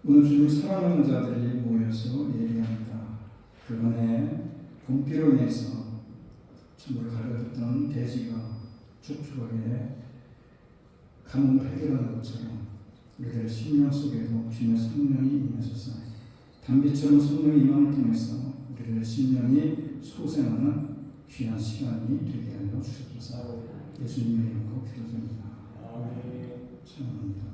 오늘 주님 사랑하는 자들이 모여서 예배합니다. 그간에 봄비로 인해서 참으로 가려졌던 대지가 촉촉하게 가뭄을 해결하는 것처럼 우리들의 심령 속에도 주님의 성령이 임하셔서 단비처럼 성령이 임함을 통해서 우리들의 심령이 소생하는 귀한 시간이 되게 하여 주시옵소서. 예수님의 이름으로 기도드립니다. 찬양합니다.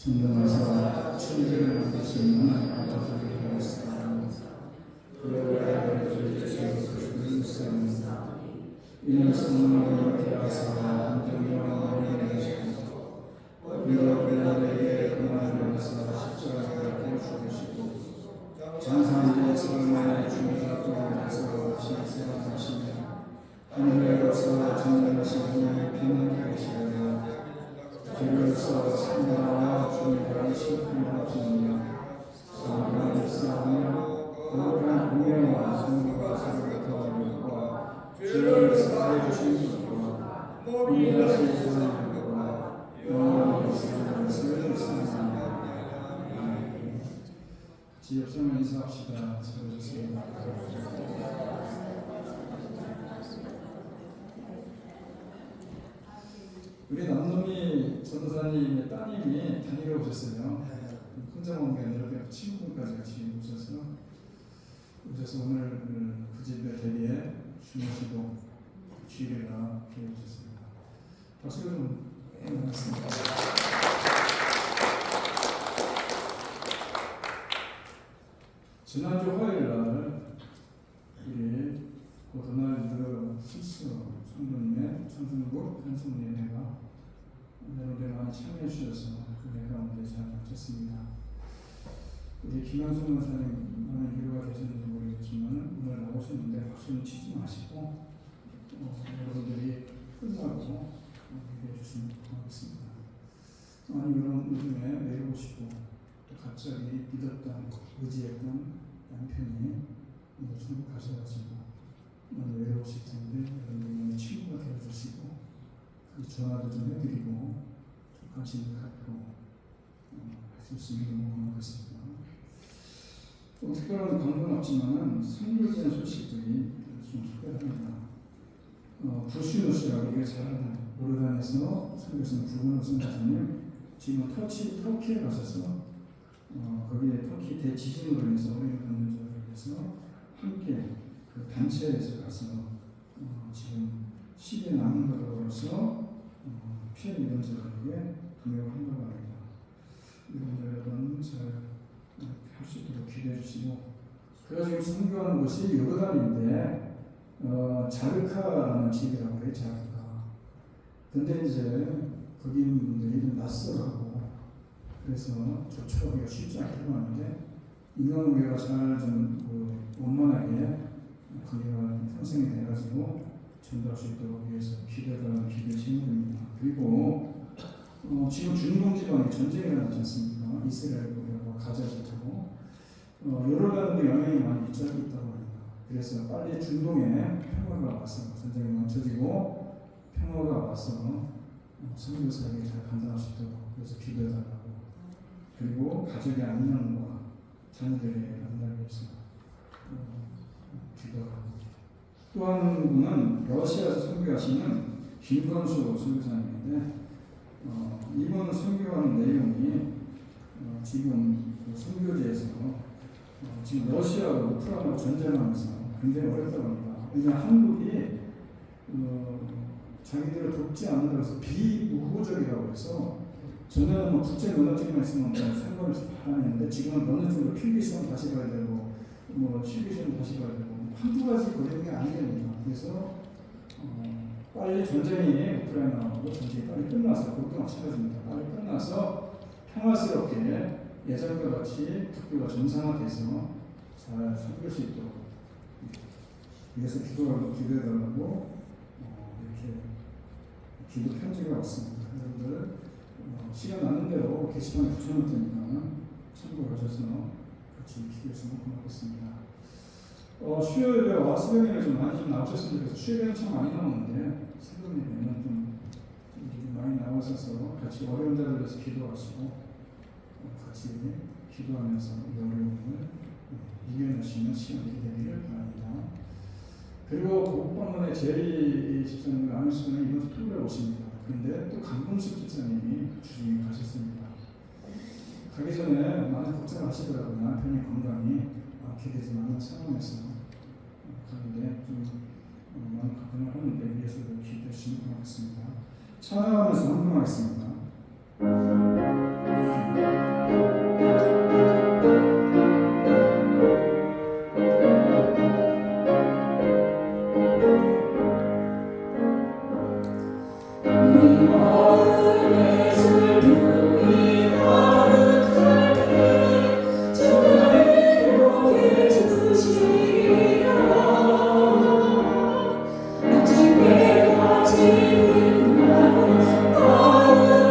정당에서 천지를 만드시는 아버지를 배웠습니다. 이는 성령을 대하사 안정령 어린이시고 우리가 빌라에게 그만을 위해서 십자가에 죽으시고 장사한 삶의 주님과 동행해서 신세하시며 하늘에서 전능하신 하나님의 빛나게 하시며 길에서 산나라와 주님과 신분을 지니며 사랑을 입사하며 거룩한 공예와 성령과 사랑을 더하고 주를 사랑해 주신 것과 우리가 신선한 것과 영원히 사랑하는 것을 상상합니다. 지역성을 인사합시다. 서주세요. 우리 남놈이 전도사님의 따님이 다니러 오셨어요. 혼자 온 게 아니라 친구분까지 같이 오셔서 오늘 그 집에 대비해 주무시고 주일이나 기회 주셨습니다. 박수 좀 해주셨습니다. 지난주 화요일 날 우리 고도날드 실수 성도님의 천승국 편성예배가 여러분들 많이 참여해 주셔서 그 예배 가운데 잘 마쳤습니다. 우리 김한수 목사님 많은 위로가 되셨는지 모르겠지만 오늘 나오셨는데 박수는 치지 마시고 여러분들이 끝나고 기대해 주시면 고맙겠습니다. 아니 여러분 요즘에 외로우시고 또 갑자기 믿었던 의지했던 남편이 천국 가셔가지고 너무 외로우실 텐데 여러분이 친구가 되어주시고 전화도 좀 해드리고 관심을 갖고 해줄 수 있는 너무 고맙습니다. 특별한 광고는 없지만 선물된 소식들이 좀 소개합니다. 불슈누스라고 이게 잘 요르단에서 선교사님 구분호 선교사님 지금 터키에 가셔서 거기에 터키 대지진으로 인해서 어려움을 받는 자를 위해서 함께 그 단체에서 가서 지금 시기에 남은 것으로서 피해 입은 자들에게 동역을 한다고 합니다. 여러분 잘 할 수 있도록 기대해 주시고, 그가 지금 선교하는 곳이 요르단인데 자르카라는 지역이라고 해요. 자르카. 근데 이제 거기 있는 분들이 좀 낯설하고 그래서 접촉하기가 쉽지 않다고 하는데, 인간관계가 잘 좀 원만하게 관계가 형성이 돼가지고 전달할 수 있도록 위해서 기대가 기대 제목입니다. 그리고 지금 중동 지방에 전쟁이 일어나지 않습니까? 이스라엘과 가자지고 요르단도 영향이 많이 미치고 있다고 합니다. 그래서 빨리 중동에 평화가 와서 전쟁이 멈춰지고 평화가 와서 선교사에게 잘 감당할 수 있도록 그래서 기도해달라고, 그리고 가족의 안녕과 자녀들의 안녕을 위해서 기도하고, 또 한 분은 러시아에서 선교하시는 김건수 선교사님인데 이번 선교하는 내용이 지금 그 선교지에서 지금 러시아와 우크라이나가 전쟁하면서 굉장히 어렵다고 합니다. 왜냐하면 한국이 자기들을 돕지 않는다고 해서 비우호적이라고 해서 전에는 뭐 국제 면허증만 있으면 상관을 다 하는데 지금은 어느 정도 필기 시험 다시 봐야 되고 뭐 실기 시험 다시 봐야 되고 한두 가지 걸리는 게 아니랍니다. 그래서 빨리 전쟁이 우크라이나하고 전쟁이 빨리 끝나서, 그것도 마찬가지입니다. 빨리 끝나서 평화스럽게 예전과 같이 국교가 정상화돼서 잘 섬길 수 있도록 위해서 기도해달라고 이렇게 기도 편지가 왔습니다. 여러분들 시간 나는 대로 게시판에 붙여놓을 테니까 참고하셔서 같이 기도했으면 고맙겠습니다. 수요일에와 새벽에는 좀 많이 좀 나오셨으면 좋겠어요. 수요일에는 참 많이 나오는데 새벽에는 좀 많이 나오셔서 같이 어려운 자들 위해서 기도하시고 같이 기도하면서 이 어려움을 이겨낼 수 있는 시간이 되기를 바랍니다. 그리고 복방문의 제리 집사님을 나눌 수는 이번 주 토요일에 오십니다. 그런데 또 강금숙 집사님이 주중에 가셨습니다. 가기 전에 많은 걱정을 하시더라고요. 남편의 건강이 기대지 않는 상황에서 가는데 좀 많은 걱정을 하는데 위해서 기도해 주시면 고맙겠습니다. 찬양하면서 헌금하겠습니다. Oh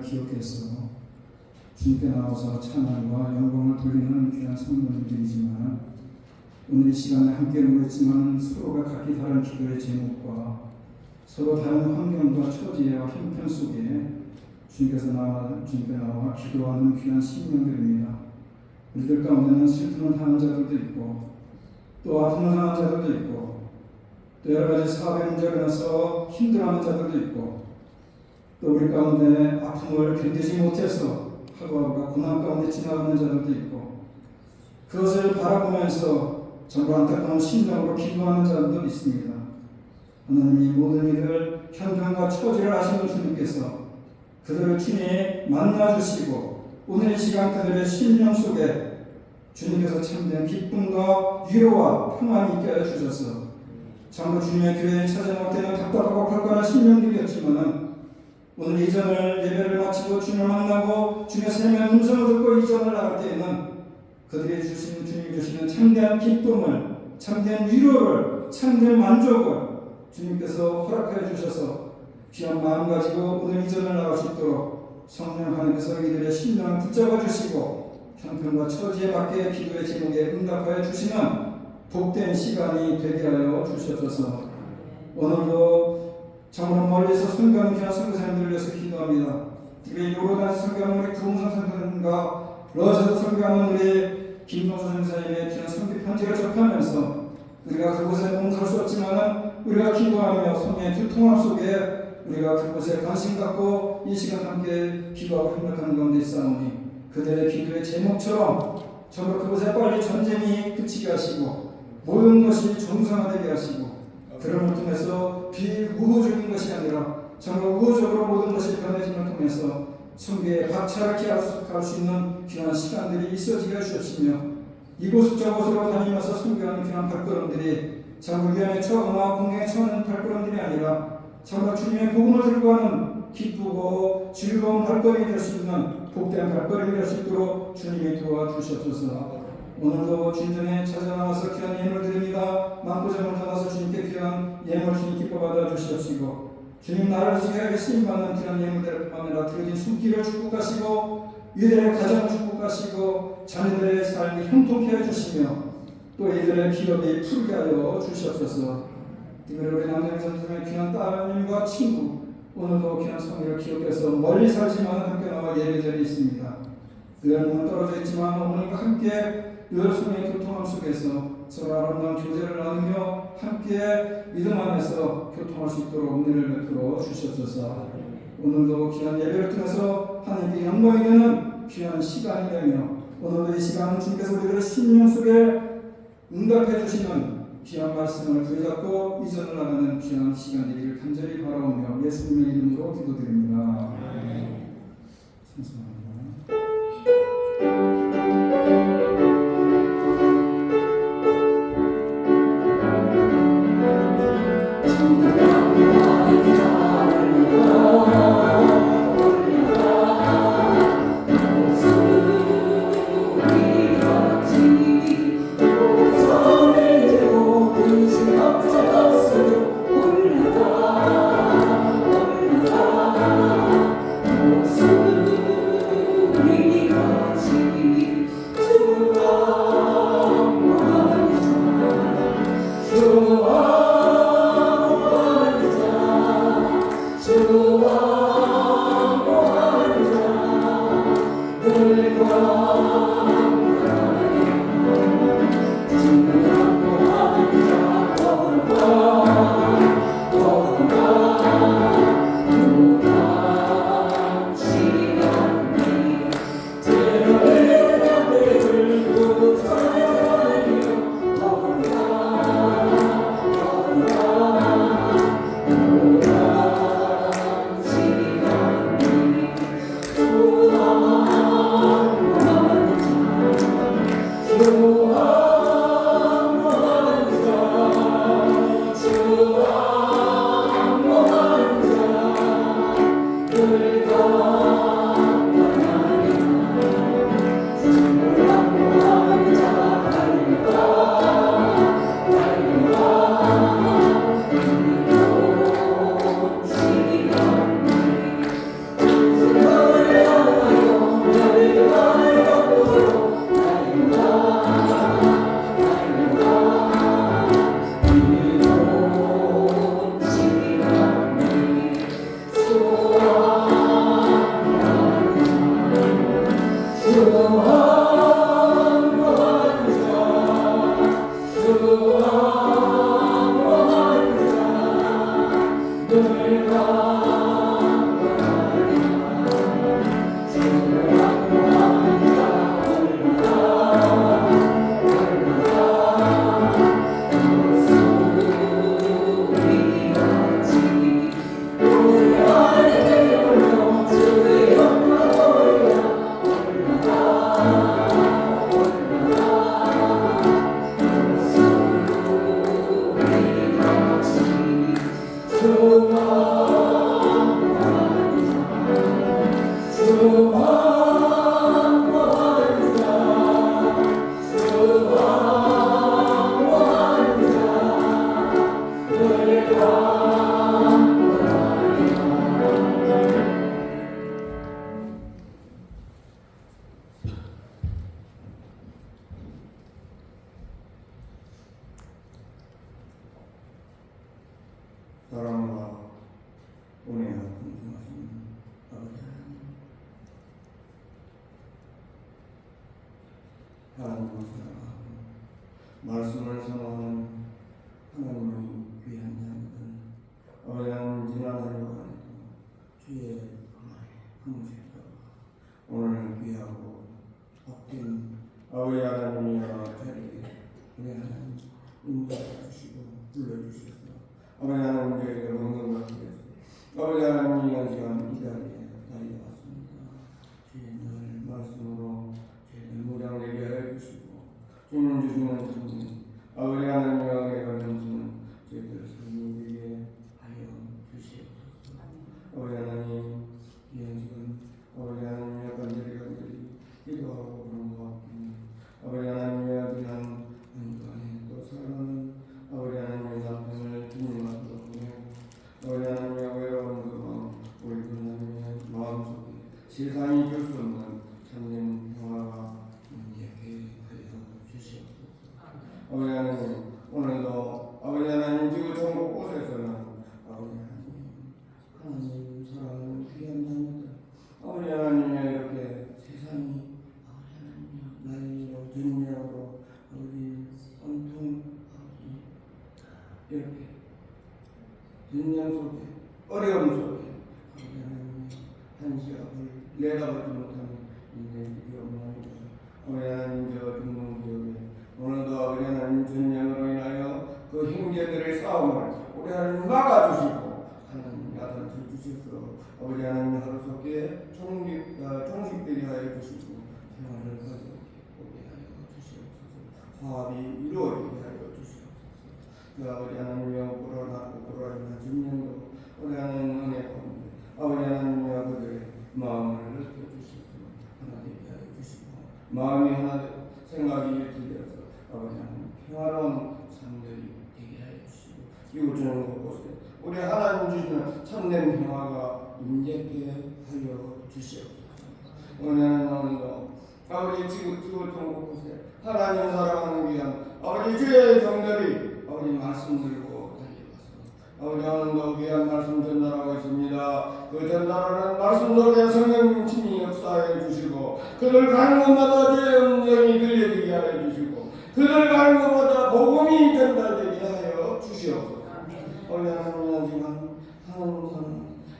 기억해서 주님께 나와서 찬양과 영광을 돌리는 귀한 성도님들이지만 오늘 이 시간에 함께 모였지만 서로가 각기 다른 기도의 제목과 서로 다른 환경과 처지와 형편 속에 주님께 나와 기도하는 귀한 심령들입니다. 우리들 가운데는 슬픔을 당한 자들도 있고 또 아픔을 당한 자들도 있고 또 여러 가지 사업의 문제로 인해서 힘들어하는 자들도 있고 또 우리 가운데 아픔을 견디지 못해서 하루하루가 고난 가운데 지나가는 자들도 있고 그것을 바라보면서 정말 안타까운 심령으로 기도하는 자들도 있습니다. 하나님이 모든 이들 현장과 처지를 아시는 주님께서 그들을 친히 만나주시고 오늘 이 시간 그들의 심령 속에 주님께서 참된 기쁨과 위로와 평안이 있게 하여 주셔서 정말 주님의 교회에 찾아나올 때는 답답하고 불안한 심령들이었지만 오늘 이전을 예배를 마치고 주님을 만나고 주님의 생명의 음성을 듣고 이전을 나갈 때에는 그들이 주시는 주님이 주시는 참된 기쁨을 참된 위로를 참된 만족을 주님께서 허락하여 주셔서 귀한 마음 가지고 오늘 이전을 나갈 수 있도록 성령 하나님께서 이들의 심령을 붙잡아 주시고 형편과 처지에 맞게 기도의 제목에 응답하여 주시는 복된 시간이 되게 하여 주시옵소서. 오늘도 정말 멀리서 선교하는 귀한 선교사님들을 위해서 기도합니다. 특히 요르단에서 선교하는 우리 구홍선 선교사님과 러시아에서 선교하는 우리 김동수 선교사님의 귀한 선교 편지를 접하면서 우리가 그곳에 몸살 수 없지만 우리가 기도하며 성령의 두 통합 속에 우리가 그곳에 관심 갖고 이 시간 함께 기도하고 협력하는 가운데 있사오니 그들의 기도의 제목처럼 정말 그곳에 빨리 전쟁이 그치게 하시고 모든 것이 정상화되게 하시고 그런 걸 통해서 비우호적인 것이 아니라 정말 우호적으로 모든 것이 변해짐을 통해서 성교에 박차게 갈 수 있는 귀한 시간들이 있어지게 하시옵시며 이곳 저곳으로 다니면서 성교하는 귀한 발걸음들이 정말 위험에 처하거나 공경에 처하는 발걸음들이 아니라 정말 주님의 복음을 들고 가는 기쁘고 즐거운 발걸음이 될 수 있는 복된 발걸음이 될 수 있도록 주님이 도와주시옵소서. 오늘도 주님전에 찾아나와서 귀한 예물 드립니다. 만고장을 떠나서 주님께 귀한 예물 주님 기뻐 받아 주시옵시고 주님 나라를 지켜야게 쓰임받는 귀한 예물들뿐만 아니라 드려진 손길을 축복하시고 이들의 가정을 축복하시고 자녀들의 삶이 형통케 해주시며 또 이들의 기업이 푸르게 하여 주시옵소서. 특별히 우리 남자의 선생님의 귀한 따님과 친구 오늘도 귀한 성의를 기억해서 멀리 살지만 함께 나와 예배자리에 있습니다. 늘 몸은 떨어져 있지만 오늘과 함께 늘 성의 교통함 속에서 서로 아름다운 교제를 나누며 함께 믿음 안에서 교통할 수 있도록 은혜를 베풀어 주시옵소서. 오늘도 귀한 예배를 통해서 하나님께 영광이 되는 귀한 시간이 되며 오늘도 이 시간은 주님께서 우리들의 심령 속에 응답해 주시는 귀한 말씀을 붙잡고 이전을 나가는 귀한 시간 되기를 간절히 바라오며 예수님의 이름으로 기도드립니다. 감사합니다. 사랑과 은혜와 풍성하신 아버지 하나님, 하나님을 사랑하고 말씀을 사랑하는 하나님의 귀한 자녀들, 아버지 하나님, 지난 한 주간에도 주의 품으실까 오늘 귀하고 복된 아버지 하나님이여 자리에 우리 하나님 인도해 주시고 불러주시고 아버지 하나님, 저희가 영광 받기 위해서 아버지 하나님, 이 시간 이 자리에 왔습니다. 주의 늘 말씀으로 저희를 무장되게 하여 주시고 주님 주시는 성령 아버지 하나님의 가르치는 저희들 삶이 되게 하여 주시옵소서. 아버지 하나님, 이 시간 아버지 하나님의 간절히 기도하고 그런 것 같습니다. 아버지 하나님의 지난 한 주간에 또 사랑하는 아버지 하나님의 남편을 주님 앞으로 보내고 아버지 하나님의 외로운 그 마음, 우리 하나님의 마음속에 세상이 줄 수 없는 참된 평화가 임재케 하여 주시옵소서. 아버지 하나님, 오늘도 아버지 하나님 지구촌 곳곳에서는 아버지 하나님 사랑하는 귀한 자녀들 아버지 하나님의 이렇게 세상이 아버지 하나님 난리로 전쟁으로 아버지 온통 이렇게 전쟁 속에 어려움 속에 아버지 하나님의 한시압을 내다보지 못하는 인생들이 없나이다. 아버지 하나님, 저 중동 지역에 오늘도 아버지 하나님 전쟁으로 인하여 그 형제들의 싸움을 우리 하나님 막아주시고 하나님 야단쳐 주셔서 아버지 하나님 하루속에 종식되게 하여 주시고 평화를 가져오게 하여 주시옵소서. 화합이 이루어지게 하여 주시옵소서. 아버지 하나님여, 코로나 전쟁도 우리 하나님 은혜 가운데 아버지 하나님여 그들의 마음을 넓혀주시고 하나 되게 하여 주시고 마음이 하나 되고 생각이 일치되어서 아버지 하나님 평화로운 삶들이 되게 하여 주시고 이곳저곳 곳곳에 우리 하나님 주시는 참된 평화가 임재케 하여 주시옵소서. 오늘도 아버지 지구촌 곳곳에 하나님 사랑하는 귀한 아버지 주의 종들이 아버지 말씀 들고 달려가서 아버지 오늘도 귀한 말씀 전달하고 있습니다. 그 전달하는 말씀 속에 성령 친히 역사해 주시고 그들 가는 곳마다 주의 음성이 들려지게 하여 주시고 그들 가는 곳마다 복음이 전달되게 하여 주시옵소서. 아버지 하나님, 하지만 하나님 사랑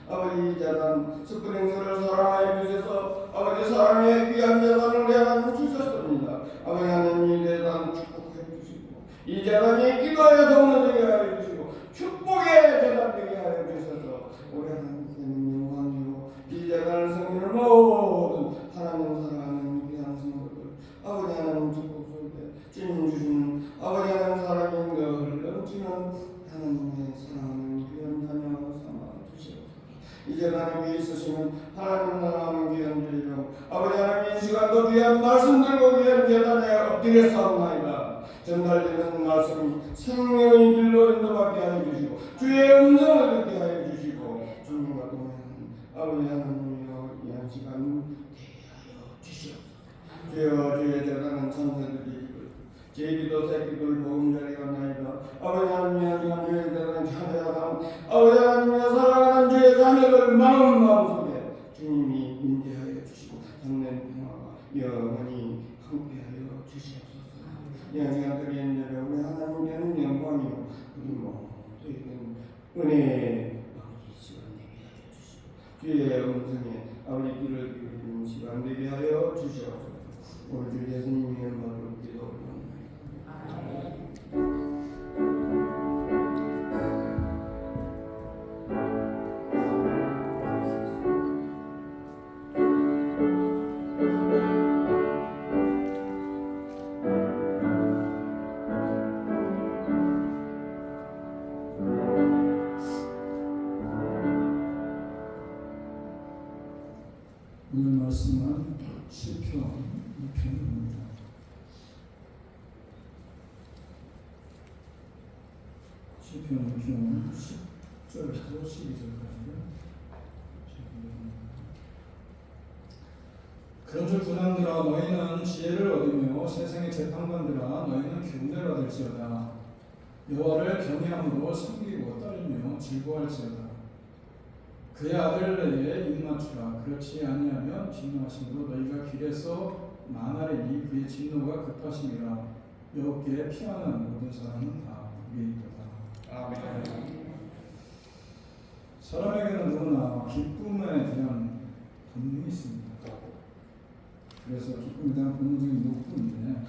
아버지 재단 스프링스를 사랑하여 주셔서 아버지 사랑의 귀한 재단을 우리 하나님 주셨습니다. 아버지 하나님, 이 재단 축복해 주시고 이 재단이 기도의 동로 되게 하여 주시고 축복의 재단 되게 하여 주셔서 우리 하나님께는 영광이요 이 재단을 섬기는 모든 하나님 사랑하는 귀한 성도들 아버지 하나님 축복 속에 주님 주시는 아버지 하나님 사랑이 늘 넘치는 하나님의 사랑하는 귀한 자녀 삼아 주시옵소서. 이 재단에 위에 있으시는 하나님 사랑하는 귀한 자녀 아버지 하나님, 이 시간도 귀한 말씀 들고 귀한 재단에 엎드려 싸움나이다. 전달되는 말씀이 생명의 길로 인도받게 하여 주시고 주의 음성을 듣게 하여 주시고 주님과 동행하는 아버지 하나님이여 이 한 시간 되게 하여 주시옵소서. 주여, 주의 재단은 천사들이 제비도 새끼들 보험자리가 나이다. 아버지 하나님, 주의 재단은 찬양하다. 아버지 하나님, 사랑하는 주의 자녀들 마음속에 주님이 임재하여 주시고 성령 평화가 영원히 함께하여 주시옵소서. 영원한 그리스도의 우리 하나님께는 영광이요 우리 모두에게는 은혜의 아버지 시간 되게 하여 주시고 주의 음성에 아버지 귀를 기울이는 시간 되게 하여 주시옵소서. 우리 주 예수님의 이름으로 기도합니다. 오늘 말씀은 시편 2편입니다. 시편 2편 10절부터 12절까지요. 그런즉 군왕들아 너희는 지혜를 얻으며 세상의 재판관들아 너희는 교훈을 얻을지어다. 여호와를 경외함으로 섬기고 따르며 즐거워할지어다. 그의 아들에게 입맞추라. 그렇지 아니하면 진노하심으로 너희가 길에서 망하리니 그의 진노가 급하심이라. 여호와께 피하는 모든 사람은 다 위에 있도다. 아멘. 사람에게는 누구나 기쁨에 대한 본능이 있습니다. 그래서 기쁨에 대한 본능이 높은데,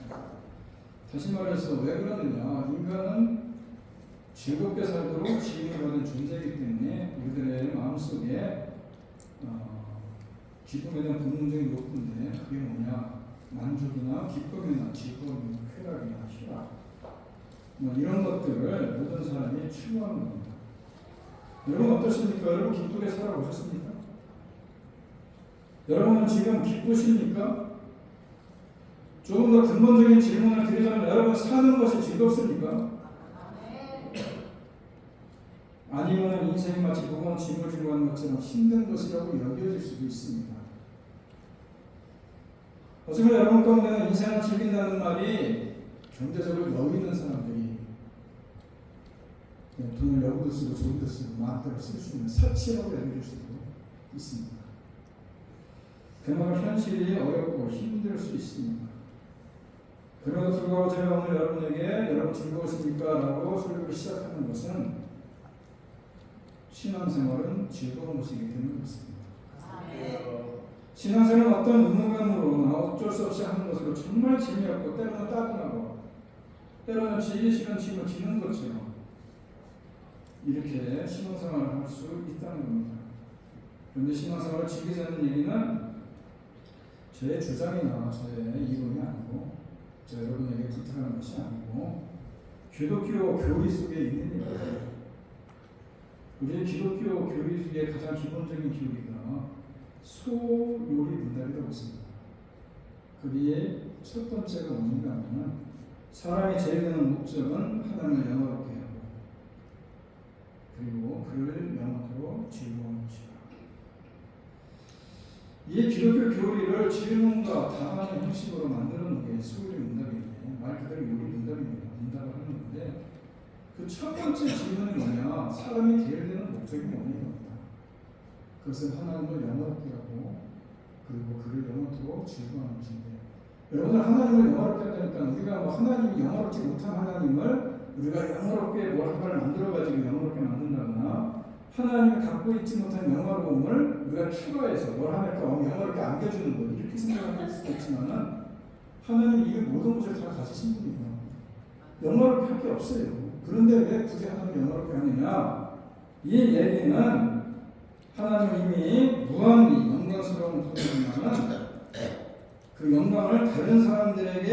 다시 말해서 왜 그러느냐? 인간은 즐겁게 살도록 지음을 받은 존재이기 때문에 우리들의 마음속에 기쁨에 대한 본능적인 높은데, 그게 뭐냐? 만족이나 기쁨이나 즐거움이나 쾌락이나 희락, 이런 것들을 모든 사람이 추구하는 겁니다. 여러분 어떠십니까? 여러분 기쁘게 살아오셨습니까? 여러분은 지금 기쁘십니까? 조금 더 근본적인 질문을 드리자면 여러분 사는 것이 즐겁습니까? 아니면 인생이 마치 무거운 짐을 지고 하는 것처럼 힘든 것이라고 여겨질 수도 있습니다. 어쩌면 여러분 가운데는 인생을 즐긴다는 말이 경제적으로 여유 있는 사람들이 돈을 여기도 쓰고 저기도 쓰고 마음대로 쓸 수 있는 사치라고 여겨질 수도 있습니다. 그나마 현실이 어렵고 힘들 수 있습니다. 그럼에도 불구하고 제가 오늘 여러분에게 여러분 즐거우십니까? 라고 설교를 시작하는 것은 신앙생활은 즐거운 것이기 때문에 그렇습니다. 신앙생활은 어떤 의무감으로나 어쩔 수 없이 하는 것으로 정말 재미없고 때로는 따분하고 때로는 지기 싫은 짐을 지는 것처럼 이렇게 신앙생활을 할 수 있다는 겁니다. 그런데 신앙생활을 즐기자는 얘기는 저의 주장이나 저의 이론이 아니고 제가 여러분에게 부탁하는 것이 아니고 기독교 교리 속에 있는 일이에요. 우리의 기독교 교리 속에 가장 기본적인 교리가 소요리 문답이라고 있습니다. 거기에 첫 번째가 뭔가 하면 사람이 제일 되는 목적은 하나님을 영화롭게 하고 그리고 그를 영원토록 즐거운 것이다. 이 기독교 교리를 질문과 답하는 형식으로 만들어 놓은 게 소요리 문답인데 말 그대로 요리 문답입니다. 문답을 하는 건데 그 첫 번째 질문이 뭐냐? 사람이 되어야 되는 목적이 뭐냐? 그것은 하나님을 영화롭게 하고 그리고 그를 영원토록 즐거워하는 것인데 여러분들 하나님을 영화롭게 한다니까 우리가 뭐 하나님이 영화롭지 못한 하나님을 우리가 영화롭게 뭔가를 만들어가지고 영화롭게 만든다거나 하나님이 갖고 있지 못한 영화로움을 우리가 추가해서 뭘 하니까 영화롭게 안겨주는 것 이렇게 생각할 수도 있지만은 하나님이 이 모든 것을 다 가지신 분이에요. 영화롭게 할 게 없어요. 그런데 왜 굳이 하나님을 영화롭게 하느냐? 이 얘기는 하나님은 이미 무한히 영광스러운 분이지만 그 영광을 다른 사람들에게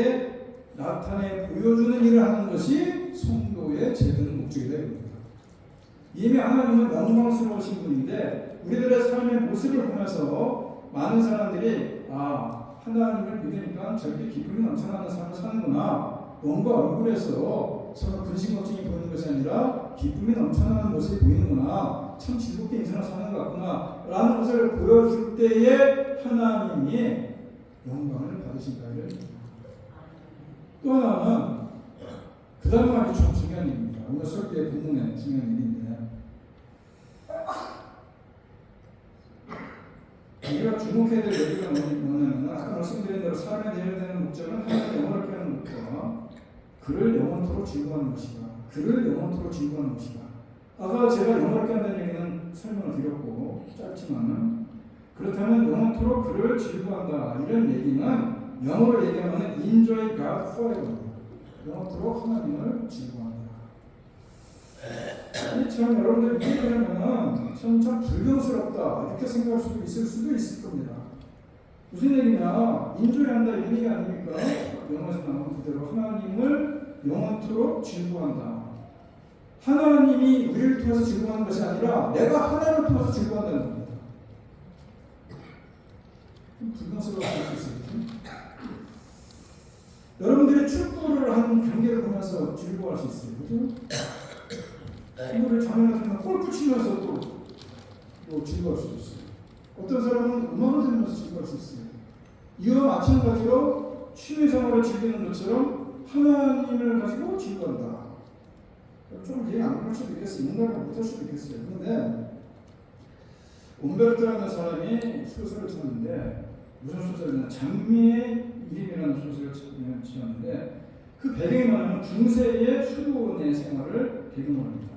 나타내 보여주는 일을 하는 것이 성도의 제대로 목적이다 이겁니다. 이미 하나님은 영광스러우신 분인데 우리들의 삶의 모습을 보면서 많은 사람들이 하나님을 믿으니까 저렇게 기쁨이 넘쳐나는 삶을 사는구나. 뭔가 얼굴에서 서로 근심 걱정이 보이는 것이 아니라 기쁨이 넘쳐나는 모습이 보이는구나. 참 즐겁게 인생을 사는 것 같구나 라는 것을 보여줄 때에 하나님이 영광을 받으신다는 또 하나는 그 다음 말이 좀 중요한 일입니다. 오늘 설교의 본문에 중요한 일인데 우리가 주목해야 될 얘기가 뭐냐면 아까 말씀드린 대로 삶에 대해야 되는 목적은 하나님의 영혼을 피하는 것과 그를 영원토록 즐거워하는 것이다. 그를 영원토록 즐거워하는 것이다. 아까 제가 영원을 피한다는 얘기는 설명을 드렸고 짧지만은 그렇다면 영원토록 그를 즐거워한다. 이런 얘기는 영어로 얘기하면 enjoy God forever. 영원토록 하나님을 즐거워한다. 참 여러분들 이해하면은 참 불경스럽다 이렇게 생각할 수도 있을 겁니다. 무슨 얘기냐? 인조한다 이런 얘기 아닙니까? 영어에서 나온 그대로 하나님을 영원토록 즐거워한다. 하나님이 우리를 통해서 즐거워하는 것이 아니라 내가 하나님을 통해서 즐거워한다는 겁니다. 불경스러울 수 있어요. 여러분들이 축구를 하는 경기를 보면서 즐거워할 수 있어요. 그죠? 축구를 자녀 같은 경우 골프 치면서 또 즐거워할 수 있어요. 어떤 사람은 음악을 들으면서 즐거워할 수 있어요. 이와 마찬가지로 취미생활을 즐기는 것처럼 하나님을 가지고 즐거워한다. 좀 이해 안 갈 수도 있겠어요. 뭔가를 못할 수도 있겠어요. 그런데 옴베르토라는 사람이 소설을 썼는데 무슨 소설이냐? 장미의 이름이라는 소설을 지었는데 그 배경이 뭐냐면 중세의 수도원의 생활을 배경으로 합니다.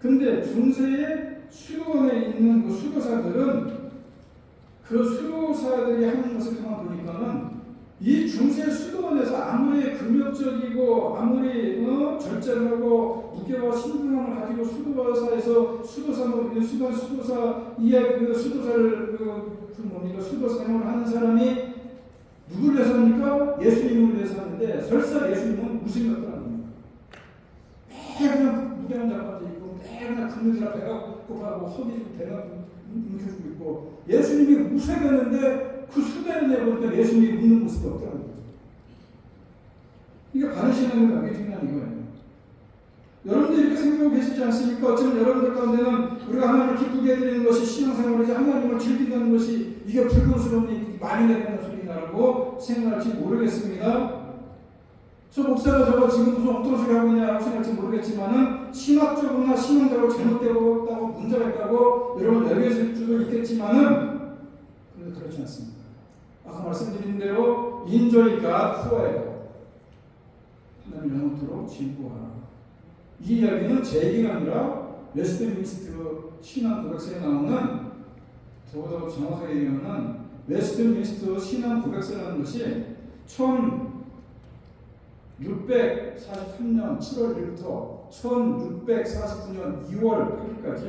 근데 중세의 수도원에 있는 그 수도사들은 그 수도사들이 하는 것을 가만 보니까는 이 중세 수도원에서 아무리 금욕적이고 아무리 절제하고 무게와 신중함을 가지고 수도사에서 수도사 이야기 수도사를 수도생활을 하는 사람이 누구를 위해서 합니까? 예수님을 위해서 하는데 설사 예수님은 무슬림이었다는 겁니다. 매일 무게만 잡아져 있고 매일 금욕이라 배가 고파하고 허기 좀 배가 움켜쥐고 있고 예수님이 무색했는데 그 수단을 내보니까 예수님이 웃는 모습이 없더라는 거죠. 이게 바른 신앙이 나게 중요한 이거예요. 여러분들 이렇게 생각하고 계시지 않습니까? 어쩌면 여러분들 가운데는 우리가 하나님을 기쁘게 해드리는 것이 신앙생활이지 하나님을 즐긴다는 것이 이게 불공스러운 얘기 많이 내는 소리라고 생각할지 모르겠습니다. 저 목사가 저거 지금 무슨 엉뚱한 소리 하고 있냐고 생각할지 모르겠지만은 신학적으로나 신앙적으로 잘못되고 있다고 문제가 있다고 여러분 여기에서 줄도 있겠지만은 그렇지 않습니다. 아까 말씀드린 대로 enjoy God forever. 하나님 영원토록 즐거워하라. 이 이야기는 제 얘기가 아니라 웨스트민스터 신앙 고백서에 나오는 더더 정확하게 얘기하면 웨스트민스터 신앙 고백서라는 것이 1643년 7월 1일부터 1649년 2월 8일까지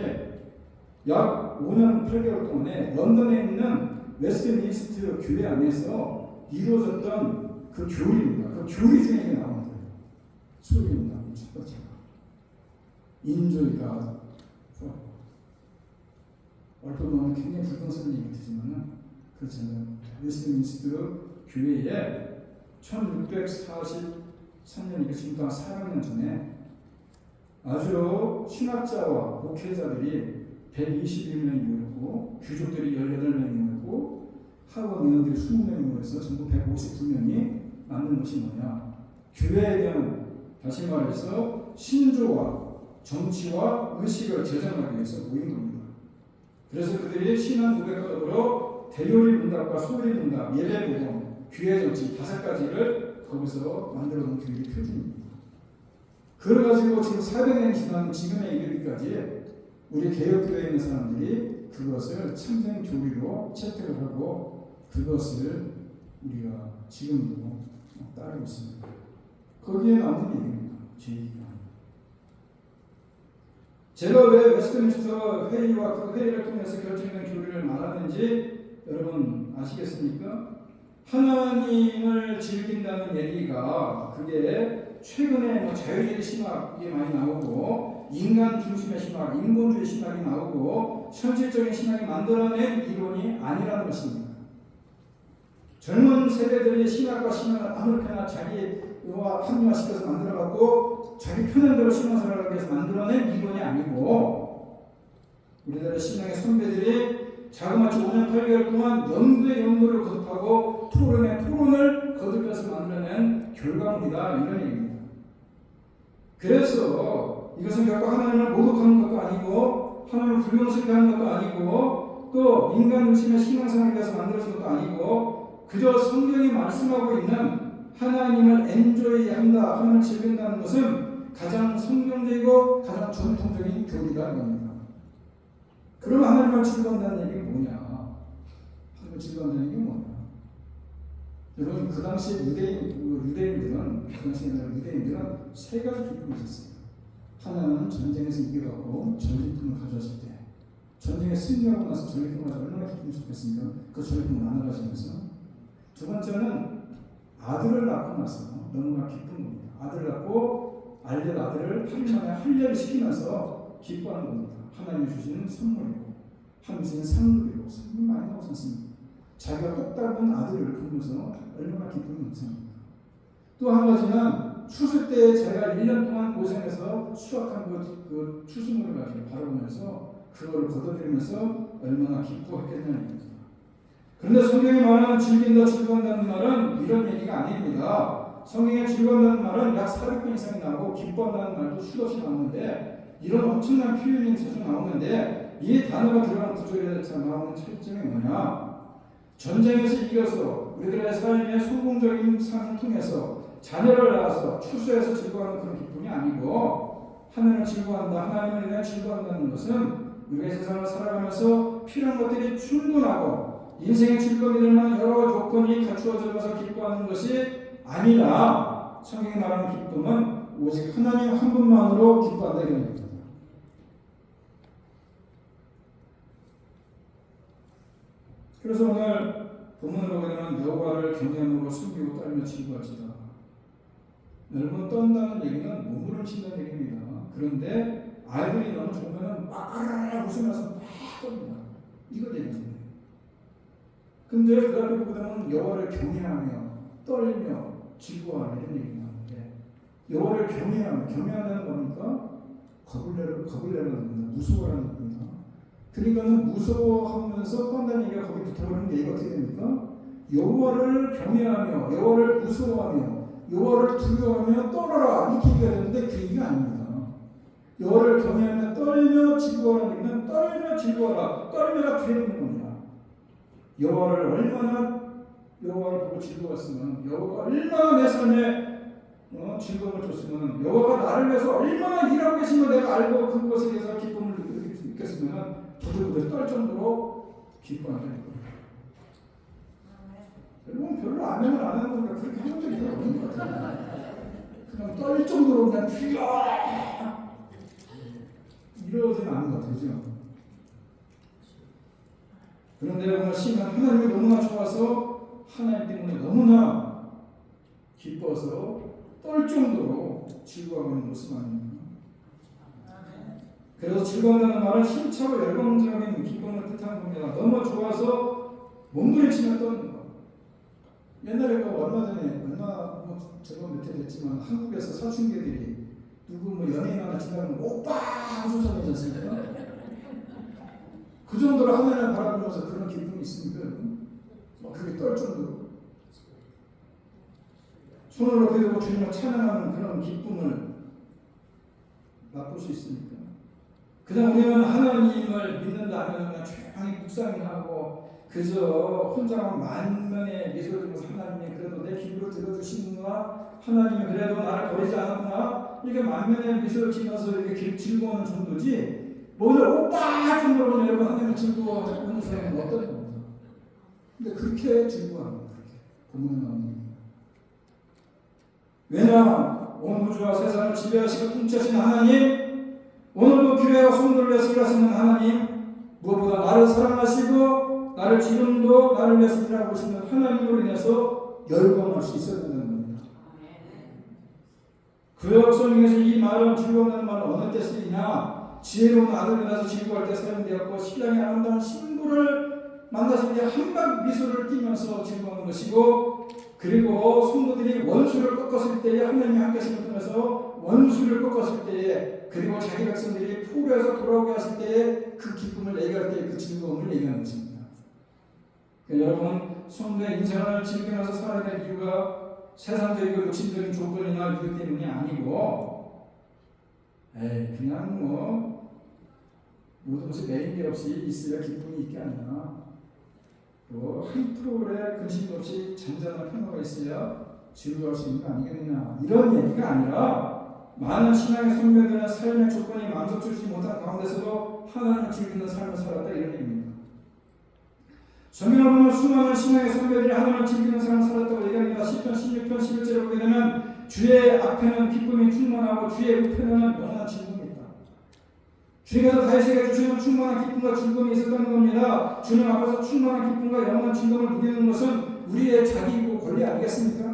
약 5년 8개월 동안에 런던에 있는 웨스트민스터 교회 안에서 이루어졌던 그 교리입니다. 그 교리 중에 이게 나오는 거예요. 수업입니다. 첫 번째가 인조이가 얼핏 보면 굉장히 불공스러운 얘기 같지만은 그렇지 않아요. 웨스트민스터 교회에 1643년이니까 지금부터 한 400년 전에 아주 신학자와 목회자들이 121명이 모였고 귀족들이 18명이 모였고 학원 인원들이 20명이 모여서 전부 159명이 만든 것이 뭐냐? 교회에 대한 다시 말해서 신조와 정치와 의식을 제정하기 위해서 모인 겁니다. 그래서 그들이 신앙 고백과 더불어 대요리 문답과 소리 문답, 예배 복음, 교회 정치 5가지를 거기서 만들어 놓은 교회 표준입니다. 그래가지고 지금 400년이 지난 지금에 이르기까지 우리 개혁교회에 있는 사람들이 그것을 참된 교리로 채택을 하고 그것을 우리가 지금도 따르고 있습니다. 거기에 나오는 얘기입니다. 제 얘기가. 제가 왜 웨스트민스터 회의와 그 회의를 통해서 결정된 교리를 말하는지 여러분 아시겠습니까? 하나님을 즐긴다는 얘기가 그게 최근에 자유주의 신학이 많이 나오고 인간 중심의 신학, 인본주의 신학이 나오고 현실적인 신학이 만들어낸 이론이 아니라는 것입니다. 젊은 세대들이 신학과 신앙을 아무렇게나 자기와 합리화시켜서 만들어갖고 자기 편한대로 신앙생활을 하기 위해서 만들어낸 이론이 아니고 우리나라 신앙의 선배들이 자그마치 5년 8개월 동안 연구의 연구를 거듭하고 토론의 토론을 거듭해서 만들어낸 결과물이다 이런 얘기입니다. 그래서 이것은 결코 하나님을 모독하는 것도 아니고 하나님을 불명스럽게 하는 것도 아니고 또 인간 중심의 신앙생활을 위해서 만들어진 것도 아니고 그저 성경이 말씀하고 있는 하나님을 엔조이한다, 하나님을 즐긴다는 것은 가장 성경적이고 가장 전통적인 교리가 아닙니다. 그러면 하나님을 즐거운다는 얘기가 뭐냐? 하나님을 즐거운다는 얘기가 뭐냐? 여러분 그 당시 유대인들은 세 가지 기쁨이 있었어요. 하나는 전쟁에서 이겨갖고 전리품을 가져왔을 때, 전쟁에 승리하고 나서 전리품을 가져 얼마나 기쁨이 좋겠습니까? 그 전리품을 나눠가지면서. 두 번째는 아들을 낳고 나서 너무나 기쁜 겁니다. 아들을 낳고 아들을 8일 만에 할례를 시키면서 기뻐하는 겁니다. 하나님이 주시는 선물이고 하나님이 주시는 상급이고 상급 많이 나오지 않습니까? 자기가 똑딱은 아들을 보면서 얼마나 기쁨이 넘칩니까? 또 한 가지는 추수 때 제가 1년 동안 고생해서 수확한 그 추수물을 가지고 바라보면서 그거를 걷어들이면서 얼마나 기뻐했겠냐는 얘기입니다. 그런데 성경이 말하는 즐긴다, 즐거운다는 말은 이런 얘기가 아닙니다. 성경에 즐거운다는 말은 약 400번 이상이 나오고 기뻐한다는 말도 수없이 나오는데 이런 엄청난 표현이 자주 나오는데 이 단어가 들어간 구절에 나오는 차이점이 뭐냐? 전쟁에서 이겨서 우리들의 삶의 성공적인 삶을 통해서 자녀를 낳아서 추수해서 즐거워하는 그런 기쁨이 아니고 하나님을 즐거워한다, 하나님을 인해 즐거워한다는 것은 우리가 세상을 살아가면서 필요한 것들이 충분하고 인생의 즐거움이 될 만한 여러 조건이 갖추어져서 기뻐하는 것이 아니라 성경이 말하는 기쁨은 오직 하나님 한 분만으로 기뻐한다 이런 얘기입니다. 그래서 오늘 본문을 보게 되면 여호와를 경외함으로 숨기고 떨며 즐거워하지다. 여러분 떤다는 얘기는 몸부림 친다는 얘기입니다. 그런데 아이들이 너무 좋으면 막 웃으면서 막 떱니다. 이거 얘기입니다. 근데 그 앞에 보게 되면 여호와를 경외하며 떨며 즐거워하는 이런 얘기가 나오는데 여호와를 경외한다는 겁니까? 겁을 내라는 겁니다. 무서워하는 겁니다. 그러니까는 무서워하면서 떤다는 얘기가 거기 붙어버리는 얘기가 어떻게 됩니까? 여호와를 경외하며 여호와를 무서워하며 여호와를 두려워하며 떨어라 이렇게 얘기가 되는데 그 얘기가 아닙니다. 여호와를 경외하며 떨며 즐거워하는 얘기는 떨며 즐거워라, 떨며가 뒤에 있는 겁니다. 여호와를 보고 즐거웠으면 여호와가 얼마나 내 삶에 즐거움을 줬으면 여호와가 나를 위해서 얼마나 일하고 계시면 내가 알고 그것에 대해서 기쁨을 느꼈으면 부들부들 떨 정도로 기뻐한다는 겁니다. 여러분 별로 아멘을 안 하는 거니까 그렇게 하는 적이 없는 것 같아요. 그냥 떨 정도로 그냥 이러지는 않은 것 같아요. 그런데 오늘 시인은 하나님이 너무나 좋아서 하나님 때문에 너무나 기뻐서 떨 정도로 즐거워하고 있는 모습 아닙니까? 그래서 즐거운다는 말은 힘차고 열광적인 기쁨을 뜻하는 겁니다. 너무 좋아서 몸부림치며 떠는 거. 옛날에 제가 몇 해 됐지만 한국에서 사춘기들이 누구 연예인 하나 지나가면 오빠 하면서 소리지 않습니까? 그 정도로 하나님을 바라보면서 그런 기쁨이 있습니까? 그렇게 떨 정도로 손을 높이 들고 주님을 찬양하는 그런 기쁨을 맛볼 수 있습니까? 그냥 우리는 하나님을 믿는다 하면 그냥 조용히 묵상하고 그저 혼자 만면에 미소를 지면서 하나님이 그래도 내 기도를 들어주시는구나, 하나님이 그래도 나를 버리지 않았구나, 이렇게 만면에 미소를 지면서 이렇게 즐거워하는 정도지 오늘 오빠 정도로 여러분 하나님을 즐거워하는 사람은 어떤 겁니까? 근데 그렇게 즐거워합니다. 그렇게 본문에 나오는 겁니다. 왜냐 온 우주와 세상을 지배하시고 통치하시는 하나님, 오늘도 교회와 성도를 위해서 일하시는 하나님, 무엇보다 나를 사랑하시고 나를 지금도 나를 위해서 일하고 계시는 하나님으로 인해서 열광할 수 있어야 된다는 겁니다. 구약 성경에서 이 말은 즐거워하는 말은 어느 때 쓰이냐? 지혜로운 아들을 낳아서 즐거워할 때 사용되었고 신랑의 아름다운 신부를 만났을 때 한방 미소를 띠면서 즐거워하는 것이고, 그리고 성도들이 원수를 꺾었을 때에 하나님이 함께 하심을 통해서 원수를 꺾었을 때에, 그리고 자기 백성들이 포로에서 돌아오게 하실 때에 그 기쁨을 얘기할 때 그 즐거움을 얘기하는 것입니다. 그러니까 여러분 성도의 인생을 즐기면서 살아야 될 이유가 세상적이고 욕심적인 조건이나 이유 때문이 아니고 그냥 모든 것이 매인계 없이 있어야 기쁨이 있게 아니라 또 한 프로의 근심 없이 잔잔한 평화가 있어야 지루할 수 있는 거 아니겠느냐 이런 얘기가 아니라 많은 신앙의 선배들은 삶의 조건이 만족주지 못한 가운데서도 하나님을 즐기는 삶을 살았다 이런 얘기입니다. 성경을 보면 수많은 신앙의 선배들이 하나님을 즐기는 삶을 살았다고 얘기합니다. 시편 16편 11절에 보게 되면 주의 앞에는 기쁨이 충만하고 주의 우편에는 영원한 즐거움이 있다. 주께서 다윗에게 주시는 충만한 기쁨과 즐거움이 있었다는 겁니다. 주님 앞에서 충만한 기쁨과 영원한 즐거움을 누리는 것은 우리의 자기이고 권리 아니겠습니까?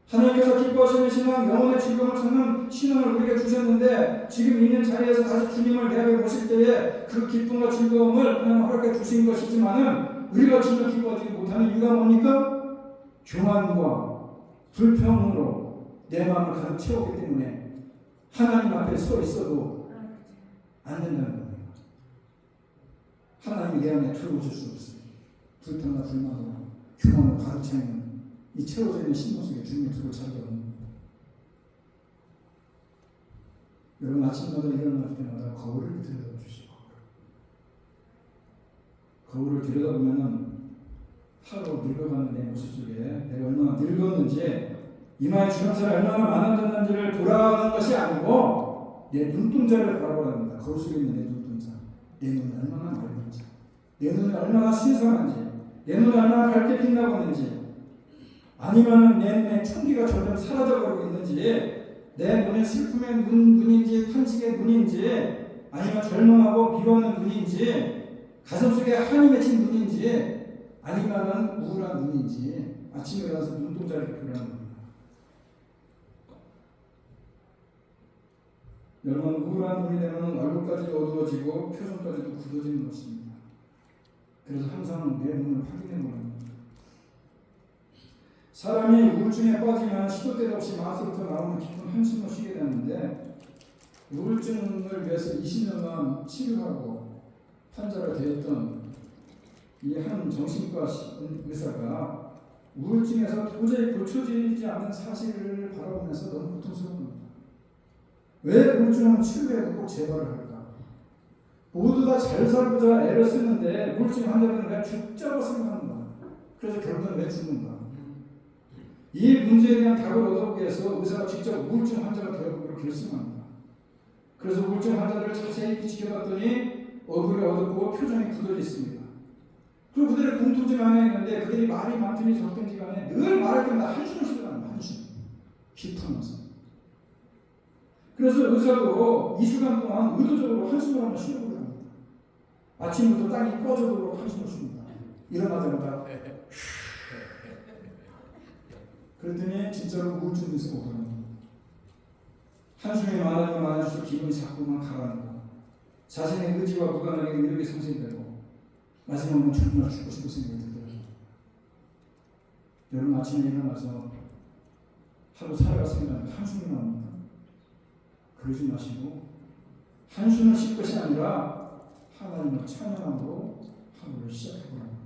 하나님께서 기뻐하시는 신앙, 영혼의 즐거움을 찾는 신앙을 우리에게 주셨는데 지금 있는 자리에서 다시 주님을 내 앞에 모실 때에 그 기쁨과 즐거움을 하나님 허락해 주신 것이지만은 우리가 전혀 기뻐하지 못하는 이유가 뭡니까? 교만과 불평으로 내 마음을 가득 채웠기 때문에 하나님 앞에 서 있어도 안 된다는 겁니다. 하나님이 내 안에 들어오실 수 없어요. 불평과 불만으로 교만으로 가득 차 있는 이 채워져 있는 신분 속에 주님이 들어올 자리가 없는 겁니다. 여러분 아침마다 일어날 때마다 거울을 들여다보십시오. 거울을 들여다보면 하루 늙어가는 내 모습 속에 내가 얼마나 늙었는지 이마에 주름살이 얼마나 많아졌는지를 돌아가는 것이 아니고 내 눈동자를 바라보아야 합니다. 거울 속에 있는 내 눈동자, 내 눈이 얼마나 맑은지, 내 눈이 얼마나 신선한지, 내 눈이 얼마나 밝게 빛나고 있는지, 아니면 내 눈에 천기가 점점 사라져버리고 있는지, 내 눈에 슬픔의 눈인지 탄식의 눈인지, 아니면 절망하고 미워하는 눈인지, 가슴속에 한이 맺힌 눈인지, 아니면 우울한 눈인지 아침에 일어나서 눈동자를 보라는 겁니다. 여러분 우울한 눈이 되면 얼굴까지 어두워지고 표정까지도 굳어지는 것입니다. 그래서 항상 내 눈을 확인해 보는 겁니다. 사람이 우울증에 빠지면 시도 때도 없이 마음속부터 나오는 깊은 한숨을 쉬게 되는데 우울증을 위해서 20년간 치료하고 환자가 되었던 이 한 정신과 의사가 우울증에서 도저히 고쳐지지 않는 사실을 바라보면서 너무 고통스럽습니다. 왜 우울증은 치료해도 꼭 재발을 할까? 모두 다 잘 살고자 애를 쓰는데 우울증 환자들은 왜 죽자고 생각하는가? 그래서 결국은 왜 죽는가? 이 문제에 대한 답을 얻어보기 위해서 의사가 직접 우울증 환자가 되어보기로 결심합니다. 그래서 우울증 환자들을 자세히 지켜봤더니 얼굴이 어둡고 표정이 굳어져 있습니다. 그리고 그들의 공통점 하나 있는데 그들이 말이 많든지 적든지 간에 늘 말할 때마다 한숨을 쉬더라는 한숨. 깊으면서. 그래서 의사도 2주간 동안 의도적으로 한숨을 한번 쉬어보려 합니다. 아침부터 땅이 꺼져도록 한숨을 쉽니다. 일어나자마자 그랬더니 진짜로 우울증 증세가 오더랍니다. 한숨이 많아지면 많아질수록 기분이 자꾸만 가라앉고 자신의 의지와 무관하게 의욕이 상실되고 마지막에는 정말 죽고 싶은 생각이 들더라고요. 여러분 아침에 일어나서 하루 살아갔으면 한숨이 나옵니까? 그러지 마시고 한숨을 쉴 것이 아니라 하나님을 찬양함으로 하루를 시작해보라는 겁니다.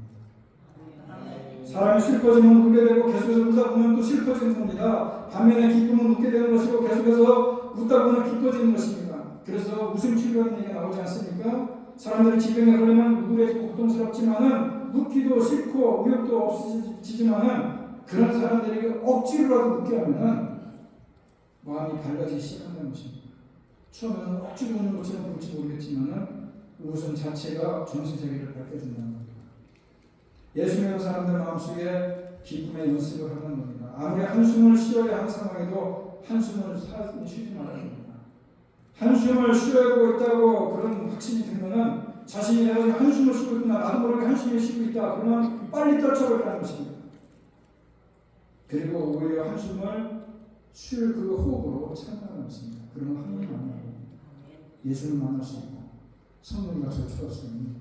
사람이 슬퍼지면 울게 되고 계속해서 울다 보면 또 슬퍼지는 겁니다. 반면에 기쁨은 웃게 되는 것이고 계속해서 웃다 보면 기뻐지는 것입니다. 그래서 웃음 치료라는 얘기가 나오지 않습니까? 사람들이 질병에 걸리면 우울해지고 고통스럽지만은 웃기도 싫고 의욕도 없어지지만은 그런 사람들에게 억지로라도 웃게 하면은 마음이 밝아지기 시작한다는 것입니다. 처음에는 억지로 우는 것처럼 볼지 모르겠지만은 웃음 자체가 정신세계를 밝혀준다는 겁니다. 예수 믿는 사람들 마음속에 기쁨의 연습을 하는 겁니다. 아무리 한숨을 쉬어야 하는 상황에도 한숨을 쉬지 말아야 합니다. 한숨을 쉬어야하고 있다고 그런 확신이 들면은 자신이 내가 지금 한숨을 쉬고 있구나 나도 모르게 한숨을 쉬고 있다 그러면 빨리 떨쳐버리라는 것입니다. 그리고 오히려 한숨을 쉴 그 호흡으로 찬양하는 것입니다. 그러면 하나님 만나고 예수를 만날 수 있고 성령과 절초할 수 있는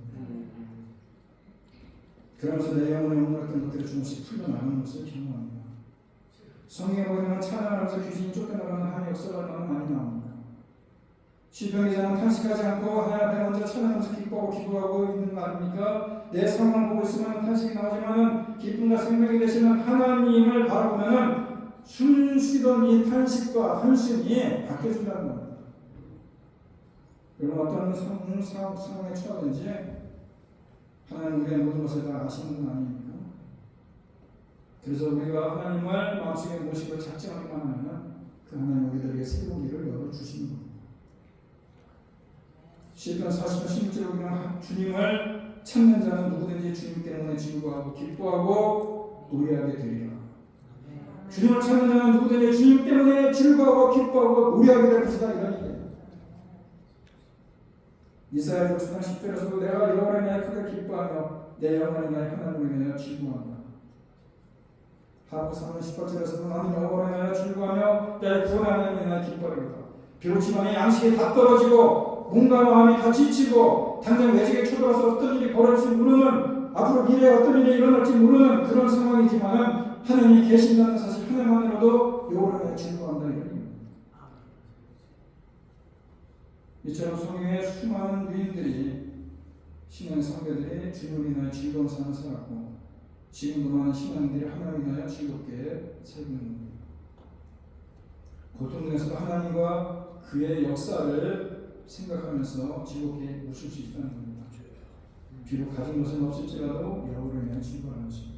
그러면서 내 영혼에 오늘했던 것들이 조금씩 풀려나가는 것을 경험합니다. 성경에 보면 찬양하면서 귀신이 쫓겨나가는 한 역사가 많이 나옵니다. 시편 기자는 탄식하지 않고 하나님 앞에 먼저 찬양하면서 기뻐하고 기도하고 있는 거 아닙니까? 내 상황을 보고 있으면 탄식이 나오지만 기쁨과 생명이 되시는 하나님을 바라보면 숨 쉬던 이 탄식과 한숨이 바뀌어진다는 겁니다. 여러분 어떤 상황에 처하든지 하나님 우리의 모든 것을 다 아시는 분 아닙니까? 그래서 우리가 하나님을 마음속에 모시고 작정하기만 하면 그 하나님 우리들에게 새로운 길을 열어주시는 겁니다. 시편 40편 16절에 보면 주님을 찾는 자는 누구든지 주님 때문에 즐거워하고 기뻐하고 노래하게 되리라. 주님을 찾는 자는 누구든지 주님 때문에 즐거워하고 기뻐하고 노래하게 될 것이다. 이런 얘기예요. 이사야 60장 10절에서도 내가 여호와를 인하여 크게 기뻐하며 내 영혼을 인하여 하나님을 인하여 즐거워한다. 하박국 3장 18절에서도 나는 여호와를 인하여 즐거워하며 내 구원 하나님을 인하여 기뻐하리로다. 비록 집안에 양식이 다 떨어지고 몸과 마음이 다 지치고 당장 외적에 쳐들어서 어떤 일이 벌어질지 모르는 앞으로 미래에 어떤 일이 일어날지 모르는 그런 상황이지만 하나님이 계신다는 사실 하나만으로도 여호와를 인하여 즐거워한다 이런 얘기입니다. 이처럼 성경의 수많은 유인들이 신앙의 선배들이 주님을 인하여 즐거운 삶을 살았고 지금도 많은 신앙인들이 하나님을 인하여 즐겁게 살고 있는 겁니다. 고통 중에서도 하나님과 그의 역사를 생각하면서 즐겁게 웃을 수 있다는 겁니다. 비록 가진 것은 없을지라도 여호와를 인하여 즐거워하는 것입니다.